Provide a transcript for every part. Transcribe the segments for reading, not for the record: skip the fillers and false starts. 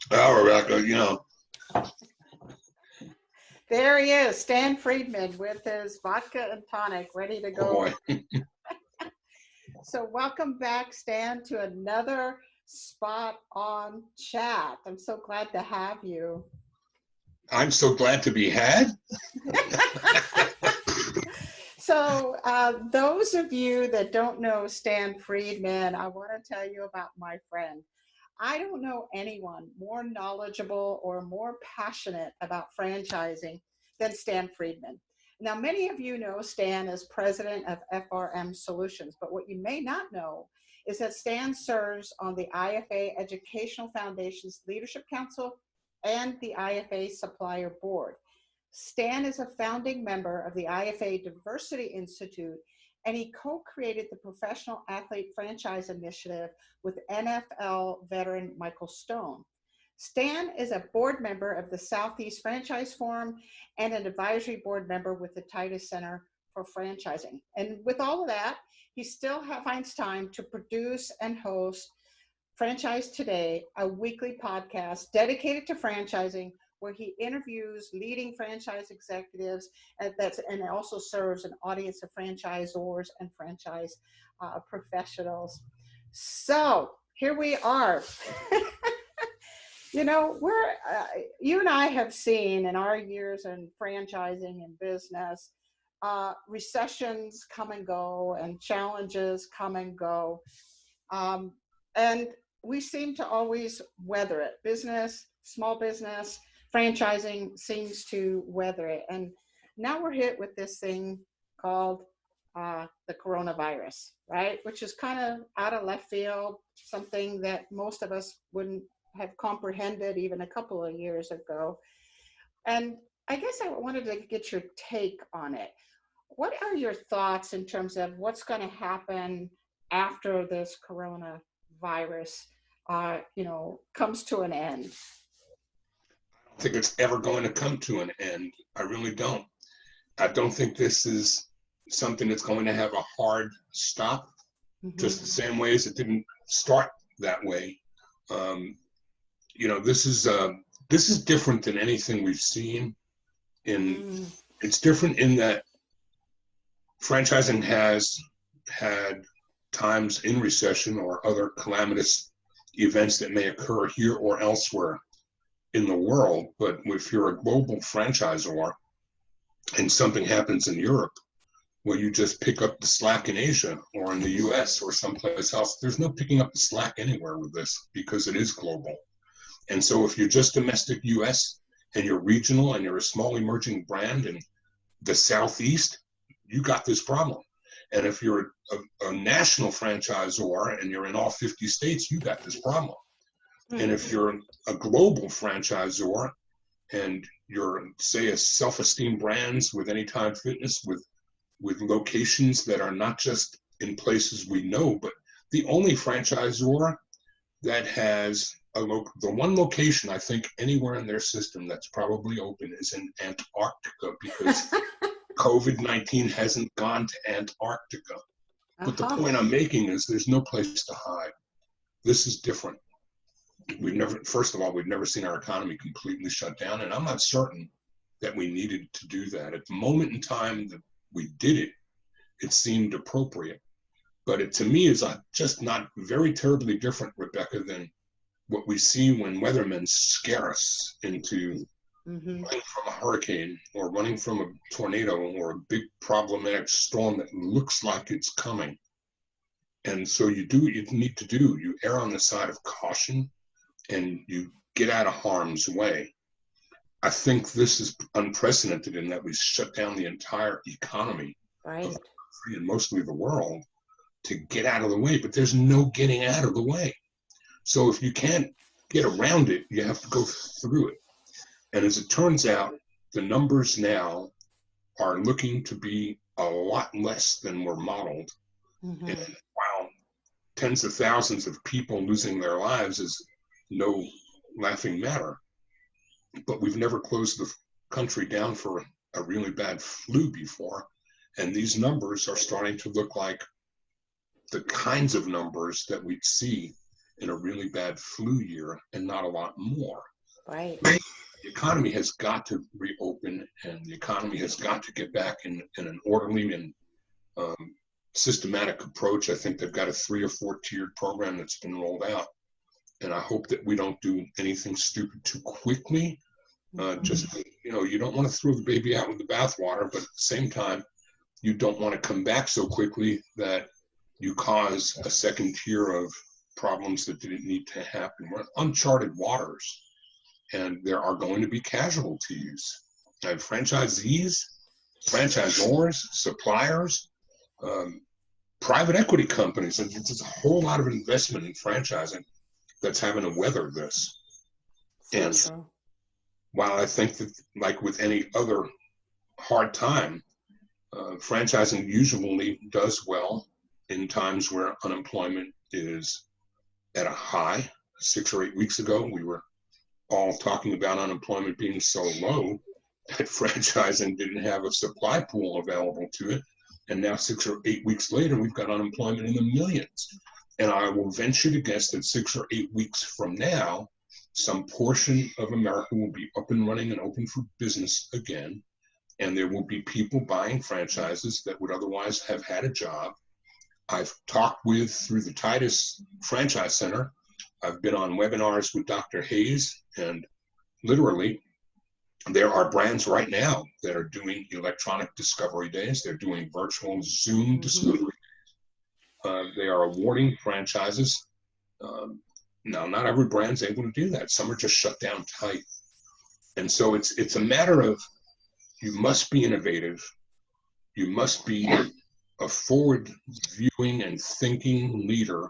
Well, Rebecca, There he is, Stan Friedman with his vodka and tonic ready to oh go. boy, So welcome back, Stan, to another spot on chat. I'm so glad to have you. I'm so glad to be had. So those of you that don't know Stan Friedman, I want to tell you about my friend. I don't know anyone more knowledgeable or more passionate about franchising than Stan Friedman. Now, many of you know Stan as president of FRM Solutions, but what you may not know is that Stan serves on the IFA Educational Foundation's Leadership Council and the IFA Supplier Board. Stan is a founding member of the IFA Diversity Institute, and he co-created the Professional Athlete Franchise Initiative with NFL veteran Michael Stone. Stan is a board member of the Southeast Franchise Forum and an advisory board member with the Titus Center for Franchising. And with all of that, he still finds time to produce and host Franchise Today, a weekly podcast dedicated to franchising where he interviews leading franchise executives and also serves an audience of franchisors and franchise professionals. So here we are. You and I have seen in our years in franchising and business, recessions come and go and challenges come and go. And we seem to always weather it. Business, small business, franchising seems to weather it. And now we're hit with this thing called the coronavirus, right? Which is kind of out of left field, something that most of us wouldn't have comprehended even a couple of years ago. And I guess I wanted to get your take on it. What are your thoughts in terms of what's going to happen after this coronavirus, comes to an end? I don't think it's ever going to come to an end. I really don't. I don't think this is something that's going to have a hard stop, just the same way as it didn't start that way. This is different than anything we've seen. It's different in that franchising has had times in recession or other calamitous events that may occur here or elsewhere in the world. But if you're a global franchisor and something happens in Europe, well, you just pick up the slack in Asia or in the US or someplace else. There's no picking up the slack anywhere with this because it is global. And so if you're just domestic US and you're regional and you're a small emerging brand in the Southeast, you got this problem. And if you're a national franchisor and you're in all 50 states, you got this problem. And if you're a global franchisor and you're, say, a self-esteem brands with Anytime Fitness, with locations that are not just in places we know, but the only franchisor that has the one location I think anywhere in their system that's probably open is in Antarctica, because COVID-19 hasn't gone to Antarctica. But the point I'm making is there's no place to hide. This is different. First of all, we've never seen our economy completely shut down, and I'm not certain that we needed to do that. At the moment in time that we did it, it seemed appropriate. But it, to me, is just not very terribly different, Rebecca, than what we see when weathermen scare us into running from a hurricane or running from a tornado or a big problematic storm that looks like it's coming. And so you do what you need to do. You err on the side of caution and you get out of harm's way. I think this is unprecedented in that we shut down the entire economy of the country and mostly the world to get out of the way, but there's no getting out of the way. So if you can't get around it, you have to go through it. And as it turns out, the numbers now are looking to be a lot less than were modeled. And while tens of thousands of people losing their lives is no laughing matter, but we've never closed the country down for a really bad flu before. And these numbers are starting to look like the kinds of numbers that we'd see in a really bad flu year and not a lot more. Right. The economy has got to reopen, and the economy has got to get back in an orderly and systematic approach. I think they've got a 3 or 4 tiered program that's been rolled out. And I hope that we don't do anything stupid too quickly. Just, you don't want to throw the baby out with the bathwater, but at the same time, you don't want to come back so quickly that you cause a second tier of problems that didn't need to happen. We're in uncharted waters, and there are going to be casualties. And franchisees, franchisors, suppliers, private equity companies, and there's a whole lot of investment in franchising that's having to weather this. And while I think that, like with any other hard time, franchising usually does well in times where unemployment is at a high. 6 or 8 weeks ago, we were all talking about unemployment being so low that franchising didn't have a supply pool available to it. And now 6 or 8 weeks later, we've got unemployment in the millions. And I will venture to guess that 6 or 8 weeks from now, some portion of America will be up and running and open for business again. And there will be people buying franchises that would otherwise have had a job. I've talked with, through the Titus Franchise Center, I've been on webinars with Dr. Hayes, and literally there are brands right now that are doing electronic discovery days. They're doing virtual Zoom discovery days. They are awarding franchises. Now, not every brand's able to do that. Some are just shut down tight. And so it's a matter of, you must be innovative. You must be a forward viewing and thinking leader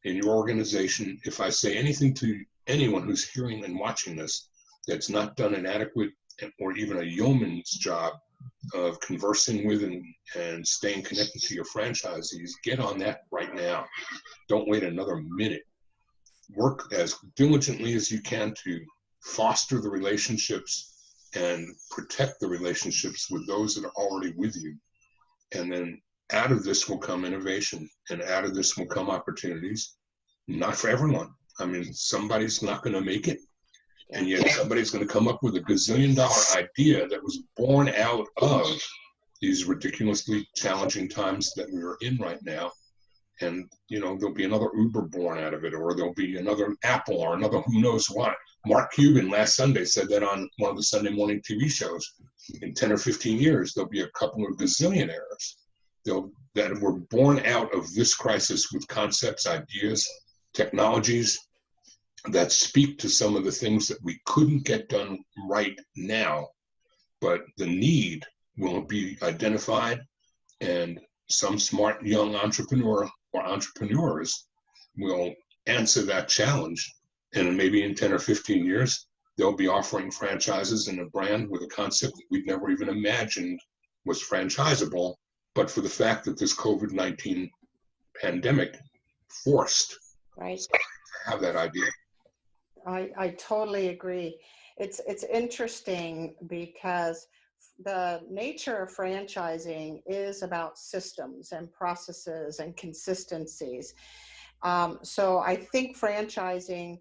in your organization. If I say anything to anyone who's hearing and watching this that's not done an adequate or even a yeoman's job of conversing with and staying connected to your franchisees, get on that right now. Don't wait another minute. Work as diligently as you can to foster the relationships and protect the relationships with those that are already with you. And then out of this will come innovation, and out of this will come opportunities. Not for everyone. I mean, somebody's not going to make it, and yet somebody's going to come up with a gazillion-dollar idea that was born out of these ridiculously challenging times that we're in right now. And, there'll be another Uber born out of it, or there'll be another Apple, or another who knows what. Mark Cuban last Sunday said that on one of the Sunday morning TV shows. In 10 or 15 years, there'll be a couple of gazillionaires that were born out of this crisis with concepts, ideas, technologies that speak to some of the things that we couldn't get done right now, but the need will be identified, and some smart young entrepreneur or entrepreneurs will answer that challenge. And maybe in 10 or 15 years, they'll be offering franchises in a brand with a concept that we'd never even imagined was franchisable, but for the fact that this COVID-19 pandemic forced us to have that idea. I totally agree. It's interesting because the nature of franchising is about systems and processes and consistencies. So I think franchising,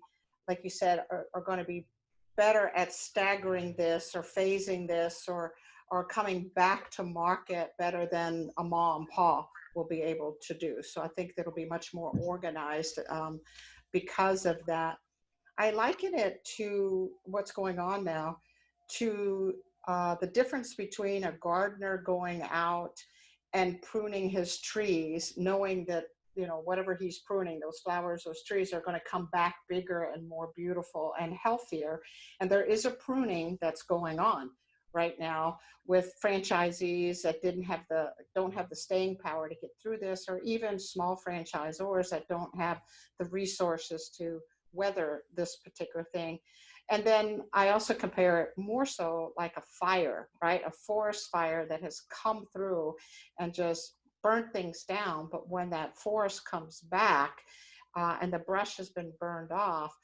like you said, are going to be better at staggering this or phasing this or coming back to market better than a mom and pop will be able to do. So I think that'll be much more organized because of that. I liken it to what's going on now, to the difference between a gardener going out and pruning his trees, knowing that, whatever he's pruning, those flowers, those trees are going to come back bigger and more beautiful and healthier. And there is a pruning that's going on right now with franchisees that don't have the staying power to get through this, or even small franchisors that don't have the resources to weather this particular thing. And then I also compare it more so like a fire, right? A forest fire that has come through and just burnt things down. But when that forest comes back and the brush has been burned off,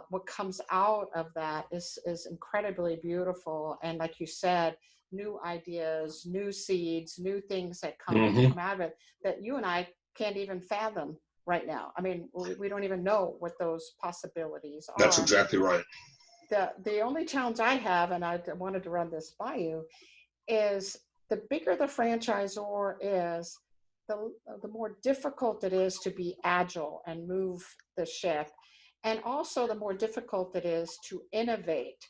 what comes out of that is incredibly beautiful. And like you said, new ideas, new seeds, new things that come out of it that you and I can't even fathom right now. I mean, we don't even know what those possibilities That's are. exactly right. The only challenge I have, and I wanted to run this by you, is the bigger the franchisor is, the more difficult it is to be agile and move the ship. And also the more difficult it is to innovate.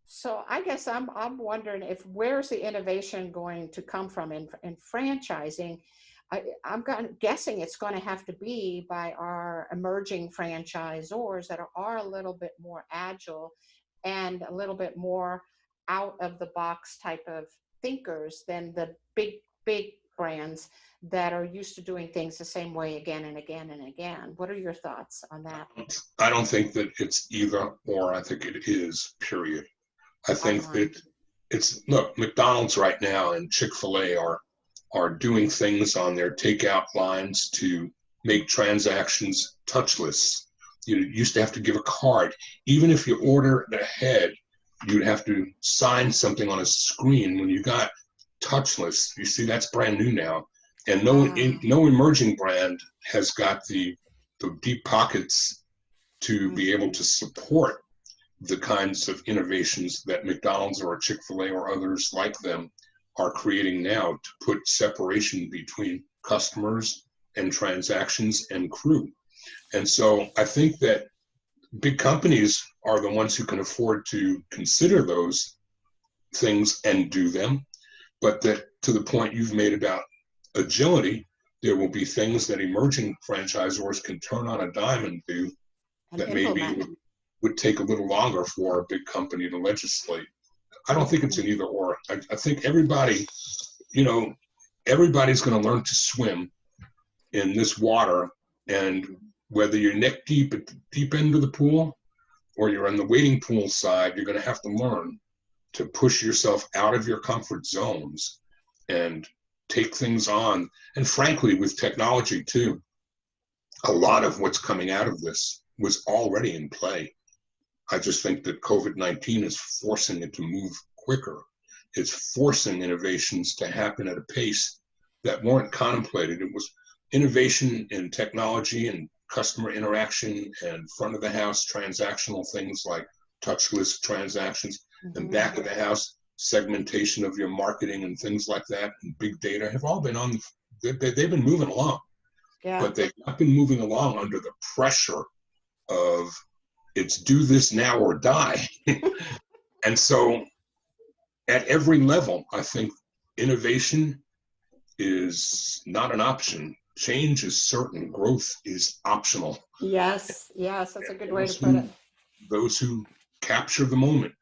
So I guess I'm wondering if where's the innovation going to come from in franchising? I'm guessing it's going to have to be by our emerging franchisors that are a little bit more agile and a little bit more out of the box type of thinkers than the big brands that are used to doing things the same way again and again and again. What are your thoughts on that? I don't think that it's either or. I think it is, period. I think that look, McDonald's right now and Chick-fil-A are doing things on their takeout lines to make transactions touchless. You used to have to give a card. Even if you order ahead, you'd have to sign something on a screen. When you got touchless, you see that's brand new now. And no emerging brand has got the deep pockets to be able to support the kinds of innovations that McDonald's or Chick-fil-A or others like them are creating now to put separation between customers and transactions and crew. And so I think that big companies are the ones who can afford to consider those things and do them. But that, to the point you've made about agility, there will be things that emerging franchisors can turn on a dime and do that maybe would take a little longer for a big company to legislate. I don't think it's an either or. I think everybody, everybody's going to learn to swim in this water. And whether you're neck deep at the deep end of the pool or you're on the wading pool side, you're going to have to learn to push yourself out of your comfort zones and take things on. And frankly, with technology too, a lot of what's coming out of this was already in play. I just think that COVID-19 is forcing it to move quicker. It's forcing innovations to happen at a pace that weren't contemplated. It was innovation in technology and customer interaction and front of the house transactional things like touchless transactions, and back of the house segmentation of your marketing and things like that, and big data have all been they've been moving along. Yeah. But they've not been moving along under the pressure of it's do this now or die. And so at every level, I think innovation is not an option. Change is certain. Growth is optional. Yes, that's a good way to put it. Those who capture the moment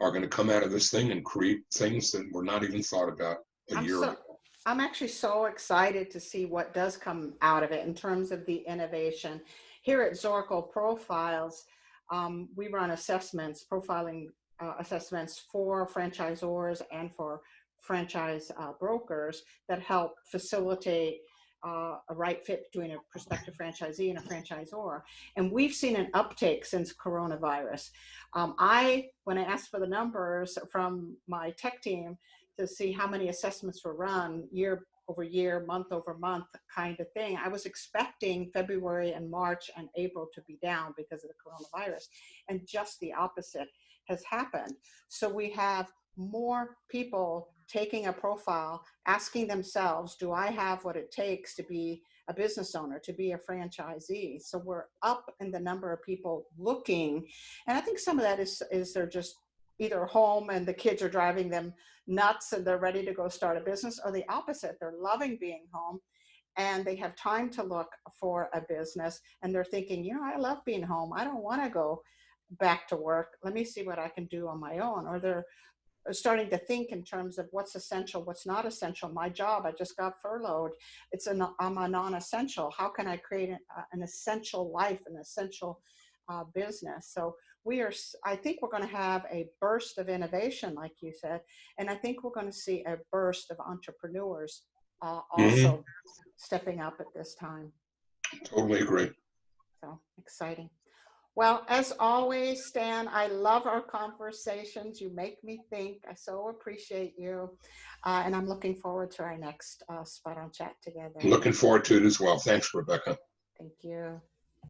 are going to come out of this thing and create things that were not even thought about a year ago. I'm actually so excited to see what does come out of it in terms of the innovation. Here at Zorakle Profiles, we run assessments, profiling assessments for franchisors and for franchise brokers that help facilitate a right fit between a prospective franchisee and a franchisor. And we've seen an uptake since coronavirus. When I asked for the numbers from my tech team to see how many assessments were run year over year, month over month kind of thing, I was expecting February and March and April to be down because of the coronavirus. And just the opposite has happened. So we have more people taking a profile, asking themselves, do I have what it takes to be a business owner, to be a franchisee? So we're up in the number of people looking. And I think some of that is they're just either home and the kids are driving them nuts and they're ready to go start a business, or the opposite, they're loving being home and they have time to look for a business and they're thinking, I love being home. I don't want to go back to work. Let me see what I can do on my own. Or they're starting to think in terms of what's essential, what's not essential. My job, I just got furloughed. I'm a non-essential. How can I create an essential life, an essential business? So I think we're going to have a burst of innovation, like you said, and I think we're going to see a burst of entrepreneurs also stepping up at this time. Totally agree. So exciting. Well, as always, Stan, I love our conversations. You make me think. I so appreciate you. And I'm looking forward to our next Spot on Chat together. Looking forward to it as well. Thanks, Rebecca. Thank you.